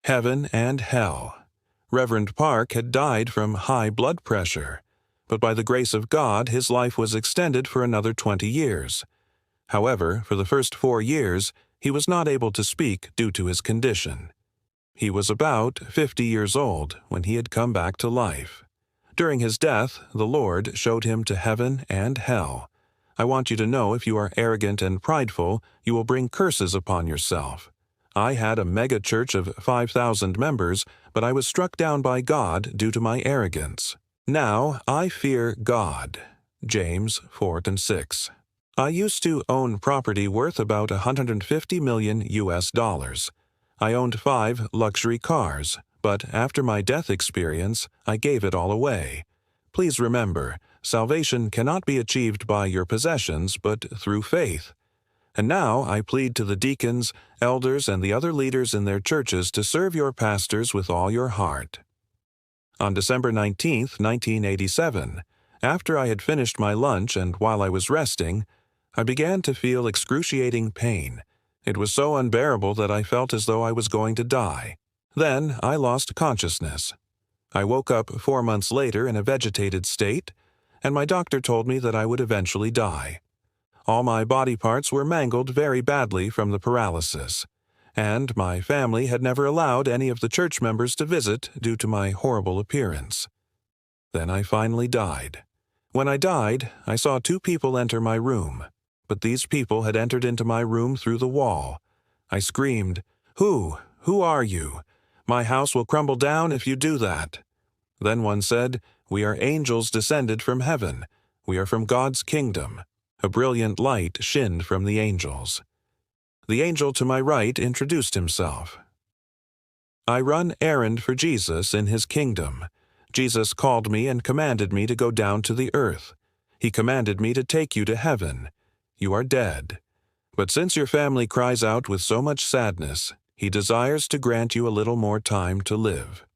Heaven and Hell. Reverend Park had died from high blood pressure, but by the grace of God his life was extended for another 20 years. However, for the first 4 years, he was not able to speak due to his condition. He was about 50 years old when he had come back to life. During his death, the Lord showed him to heaven and hell. I want you to know if you are arrogant and prideful, you will bring curses upon yourself. I had a mega church of 5,000 members, but I was struck down by God due to my arrogance. Now I fear God. James 4:6. I used to own property worth about $150 million US. I owned 5 luxury cars, but after my death experience, I gave it all away. Please remember, salvation cannot be achieved by your possessions, but through faith. And now I plead to the deacons, elders, and the other leaders in their churches to serve your pastors with all your heart. On December 19, 1987, after I had finished my lunch and while I was resting, I began to feel excruciating pain. It was so unbearable that I felt as though I was going to die. Then I lost consciousness. I woke up 4 months later in a vegetated state, and my doctor told me that I would eventually die. All my body parts were mangled very badly from the paralysis, and my family had never allowed any of the church members to visit due to my horrible appearance. Then I finally died. When I died, I saw 2 people enter my room, but these people had entered into my room through the wall. I screamed, "Who are you? My house will crumble down if you do that." Then one said, "We are angels descended from heaven. We are from God's kingdom." A brilliant light shined from the angels. The angel to my right introduced himself. "I run errand for Jesus in his kingdom. Jesus called me and commanded me to go down to the earth. He commanded me to take you to heaven. You are dead. But since your family cries out with so much sadness, he desires to grant you a little more time to live.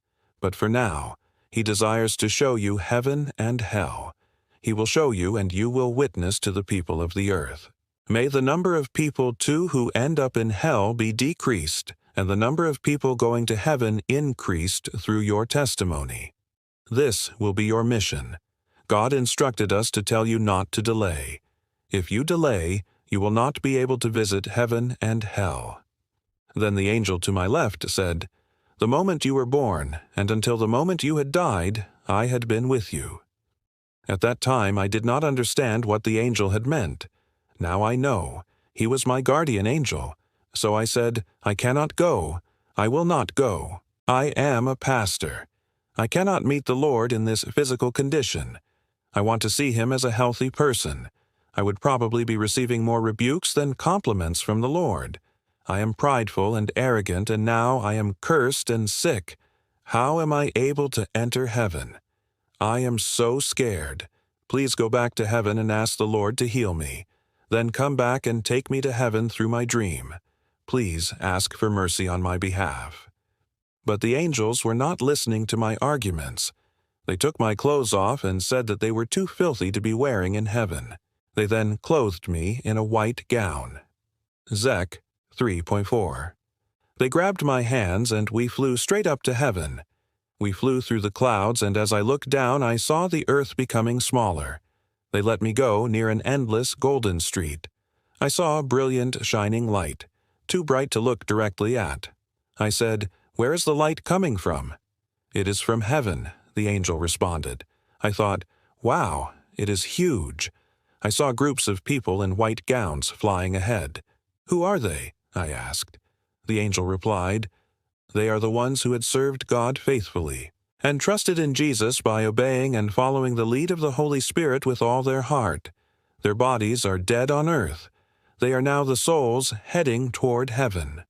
But for now, he desires to show you heaven and hell. He will show you, and you will witness to the people of the earth. May the number of people, too, who end up in hell be decreased, and the number of people going to heaven increased through your testimony. This will be your mission. God instructed us to tell you not to delay. If you delay, you will not be able to visit heaven and hell." Then the angel to my left said, "The moment you were born, and until the moment you had died, I had been with you." At that time I did not understand what the angel had meant. Now I know. He was my guardian angel. So I said, "I cannot go. I will not go. I am a pastor. I cannot meet the Lord in this physical condition. I want to see him as a healthy person. I would probably be receiving more rebukes than compliments from the Lord. I am prideful and arrogant, and now I am cursed and sick. How am I able to enter heaven? I am so scared. Please go back to heaven and ask the Lord to heal me. Then come back and take me to heaven through my dream. Please ask for mercy on my behalf." But the angels were not listening to my arguments. They took my clothes off and said that they were too filthy to be wearing in heaven. They then clothed me in a white gown. Zech 3:4. They grabbed my hands and we flew straight up to heaven. We flew through the clouds, and as I looked down, I saw the earth becoming smaller. They let me go near an endless golden street. I saw a brilliant, shining light, too bright to look directly at. I said, "Where is the light coming from?" "It is from heaven," the angel responded. I thought, wow, it is huge. I saw groups of people in white gowns flying ahead. "Who are they?" I asked. The angel replied, "They are the ones who had served God faithfully and trusted in Jesus by obeying and following the lead of the Holy Spirit with all their heart. Their bodies are dead on earth. They are now the souls heading toward heaven."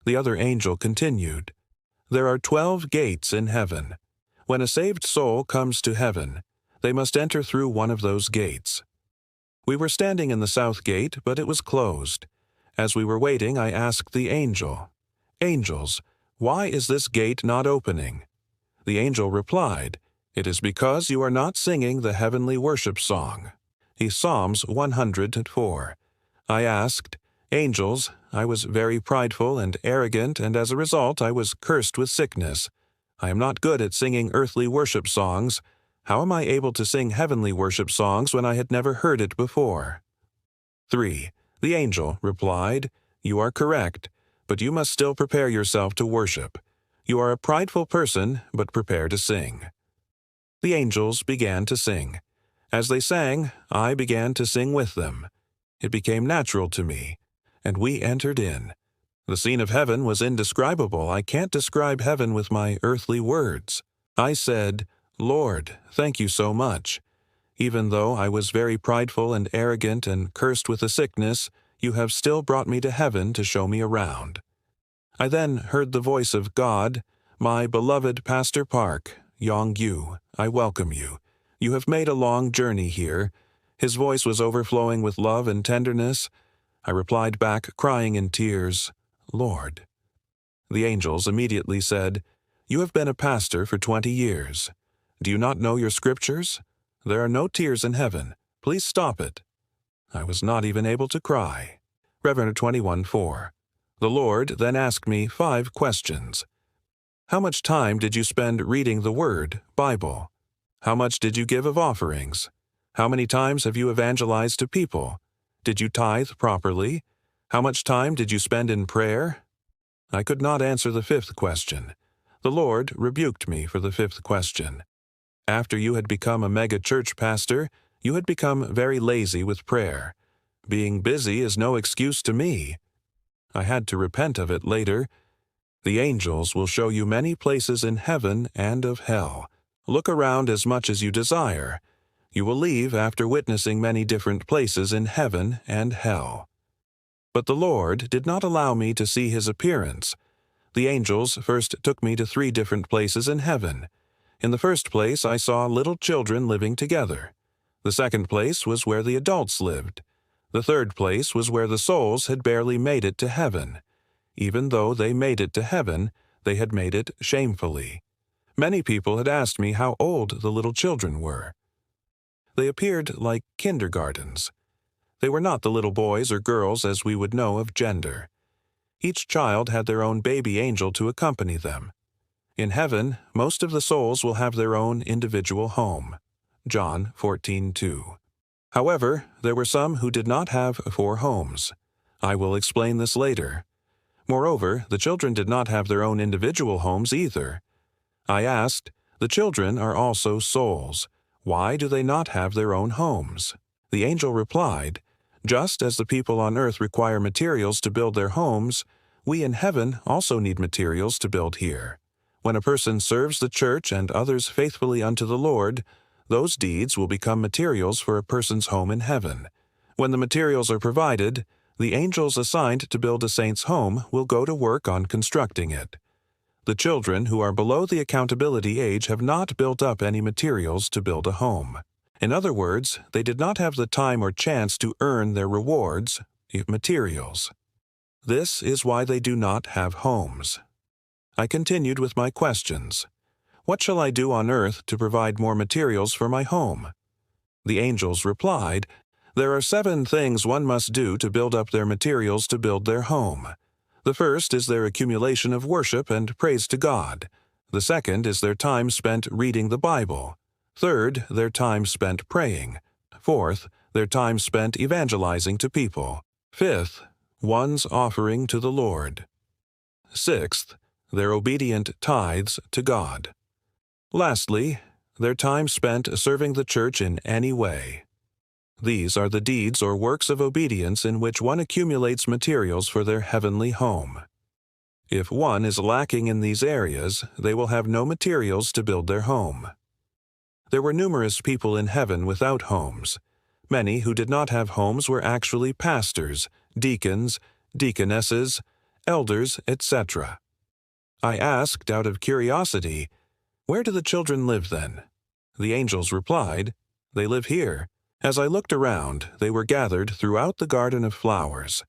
The other angel continued, "There are 12 gates in heaven. When a saved soul comes to heaven, they must enter through one of those gates." We were standing in the south gate, but it was closed. As we were waiting, I asked the angel, "Angels, why is this gate not opening?" The angel replied, "It is because you are not singing the heavenly worship song." Psalms 104. I asked, Angels, I was very prideful and arrogant, and as a result I was cursed with sickness. I am not good at singing earthly worship songs. How am I able to sing heavenly worship songs when I had never heard it before? 3. The angel replied, You are correct, but you must still prepare yourself to worship. You are a prideful person, but prepare to sing. The angels began to sing. As they sang, I began to sing with them. It became natural to me, and we entered in. The scene of heaven was indescribable. I can't describe heaven with my earthly words. I said, Lord, thank you so much. Even though I was very prideful and arrogant and cursed with a sickness, you have still brought me to heaven to show me around. I then heard the voice of God, My beloved Pastor Park, Yong Yu, I welcome you. You have made a long journey here. His voice was overflowing with love and tenderness. I replied back, crying in tears, Lord. The angels immediately said, You have been a pastor for 20 years. Do you not know your scriptures? There are no tears in heaven. Please stop it. I was not even able to cry. Reverend 21:4. The Lord then asked me 5 questions. How much time did you spend reading the Word, Bible? How much did you give of offerings? How many times have you evangelized to people? Did you tithe properly? How much time did you spend in prayer? I could not answer the 5th question. The Lord rebuked me for the 5th question. After you had become a mega church pastor, you had become very lazy with prayer. Being busy is no excuse to me. I had to repent of it later. The angels will show you many places in heaven and of hell. Look around as much as you desire. You will leave after witnessing many different places in heaven and hell. But the Lord did not allow me to see his appearance. The angels first took me to 3 different places in heaven. In the first place, I saw little children living together. The second place was where the adults lived. The third place was where the souls had barely made it to heaven. Even though they made it to heaven, they had made it shamefully. Many people had asked me how old the little children were. They appeared like kindergartens. They were not the little boys or girls as we would know of gender. Each child had their own baby angel to accompany them. In heaven, most of the souls will have their own individual home. John 14:2. However, there were some who did not have 4 homes. I will explain this later. Moreover, the children did not have their own individual homes either. I asked, the children are also souls. Why do they not have their own homes? The angel replied, Just as the people on earth require materials to build their homes, we in heaven also need materials to build here. When a person serves the church and others faithfully unto the Lord, those deeds will become materials for a person's home in heaven. When the materials are provided, the angels assigned to build a saint's home will go to work on constructing it. The children who are below the accountability age have not built up any materials to build a home. In other words, they did not have the time or chance to earn their rewards, materials. This is why they do not have homes. I continued with my questions. What shall I do on earth to provide more materials for my home? The angels replied, There are 7 things one must do to build up their materials to build their home. The first is their accumulation of worship and praise to God. The second is their time spent reading the Bible. Third, their time spent praying. Fourth, their time spent evangelizing to people. Fifth, one's offering to the Lord. Sixth, their obedient tithes to God. Lastly, their time spent serving the church in any way. These are the deeds or works of obedience in which one accumulates materials for their heavenly home. If one is lacking in these areas, they will have no materials to build their home. There were numerous people in heaven without homes. Many who did not have homes were actually pastors, deacons, deaconesses, elders, etc. I asked out of curiosity, Where do the children live then? The angels replied, They live here. As I looked around, they were gathered throughout the garden of flowers.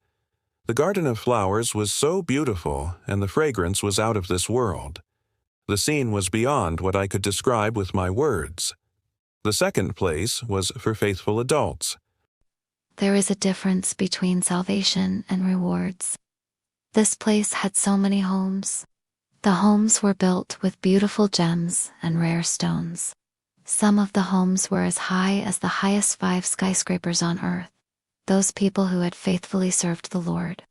The garden of flowers was so beautiful, and the fragrance was out of this world. The scene was beyond what I could describe with my words. The second place was for faithful adults. there is a difference between salvation and rewards. This place had so many homes. The homes were built with beautiful gems and rare stones. Some of the homes were as high as the highest 5 skyscrapers on earth. Those people who had faithfully served the Lord,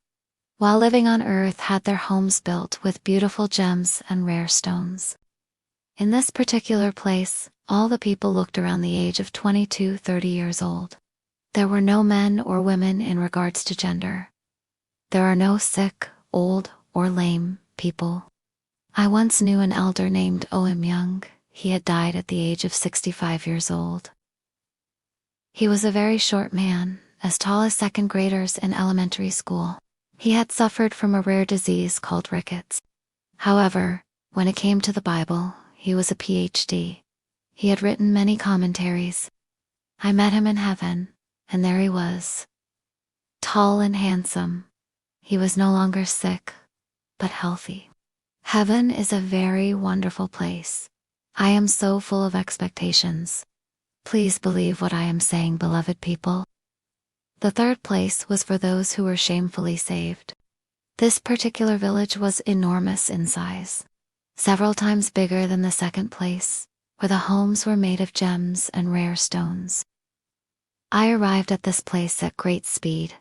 while living on earth, had their homes built with beautiful gems and rare stones. In this particular place, all the people looked around the age of 20–30 years old. There were no men or women in regards to gender. There are no sick, old, or lame people. I once knew an elder named O.M. Young. He had died at the age of 65 years old. He was a very short man, as tall as second graders in elementary school. He had suffered from a rare disease called rickets. However, when it came to the Bible, he was a PhD. He had written many commentaries. I met him in heaven, and there he was, tall and handsome. He was no longer sick, but healthy. Heaven is a very wonderful place. I am so full of expectations. Please believe what I am saying, beloved people. The third place was for those who were shamefully saved. This particular village was enormous in size, several times bigger than the second place, where the homes were made of gems and rare stones. I arrived at this place at great speed,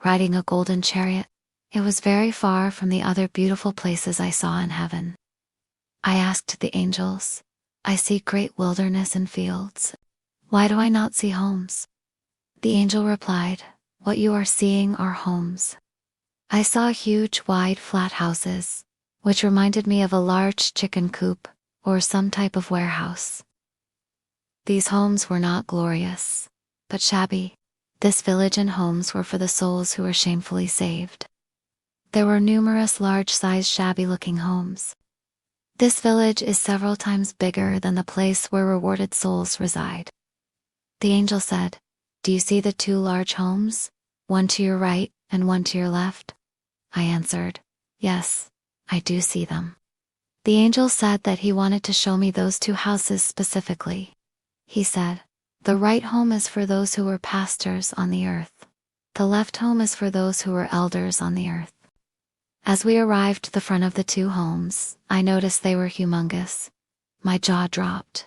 riding a golden chariot. It was very far from the other beautiful places I saw in heaven. I asked the angels, I see great wilderness and fields. Why do I not see homes? The angel replied, what you are seeing are homes. I saw huge, wide, flat houses, which reminded me of a large chicken coop or some type of warehouse. These homes were not glorious, but shabby. This village and homes were for the souls who were shamefully saved. There were numerous large-sized shabby-looking homes. This village is several times bigger than the place where rewarded souls reside. The angel said, do you see the 2 large homes, one to your right and one to your left? I answered, yes, I do see them. The angel said that he wanted to show me those 2 houses specifically. He said, the right home is for those who were pastors on the earth. The left home is for those who were elders on the earth. As we arrived to the front of the 2 homes, I noticed they were humongous. My jaw dropped.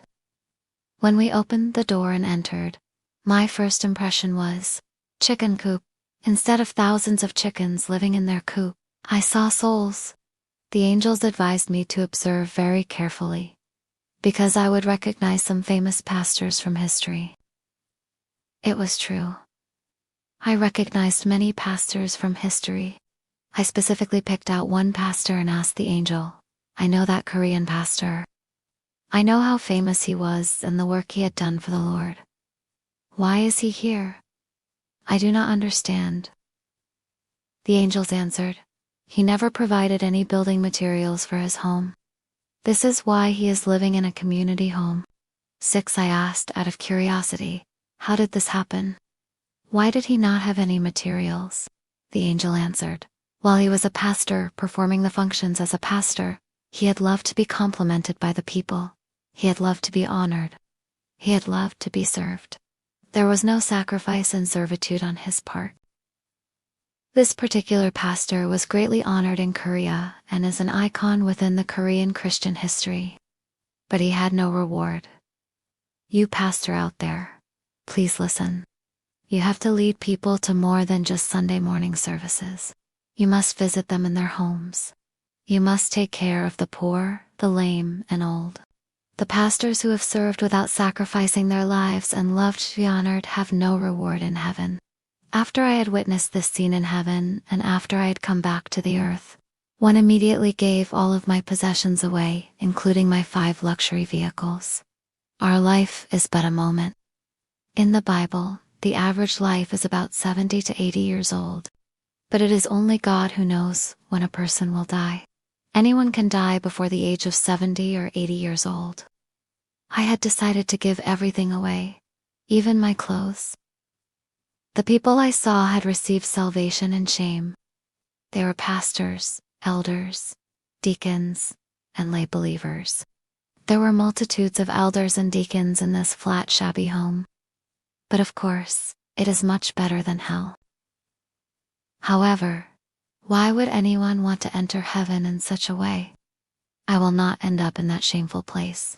When we opened the door and entered, my first impression was, chicken coop. Instead of thousands of chickens living in their coop, I saw souls. The angels advised me to observe very carefully, because I would recognize some famous pastors from history. It was true. I recognized many pastors from history. I specifically picked out one pastor and asked the angel, I know that Korean pastor. I know how famous he was and the work he had done for the Lord. Why is he here? I do not understand. The angels answered, he never provided any building materials for his home. This is why he is living in a community home. 6. I asked out of curiosity, how did this happen? Why did he not have any materials? The angel answered, while he was a pastor performing the functions as a pastor, he had loved to be complimented by the people. He had loved to be honored. He had loved to be served. There was no sacrifice and servitude on his part. This particular pastor was greatly honored in Korea and is an icon within the Korean Christian history. But he had no reward. You pastor out there, please listen. You have to lead people to more than just Sunday morning services. You must visit them in their homes. You must take care of the poor, the lame, and old. The pastors who have served without sacrificing their lives and loved to be honored have no reward in heaven. After I had witnessed this scene in heaven and after I had come back to the earth, one immediately gave all of my possessions away, including my 5 luxury vehicles. Our life is but a moment. In the Bible, the average life is about 70 to 80 years old. But it is only God who knows when a person will die. Anyone can die before the age of 70 or 80 years old. I had decided to give everything away, even my clothes. The people I saw had received salvation in shame. They were pastors, elders, deacons, and lay believers. There were multitudes of elders and deacons in this flat, shabby home. But of course, It is much better than hell. However, why would anyone want to enter heaven in such a way? I will not end up in that shameful place.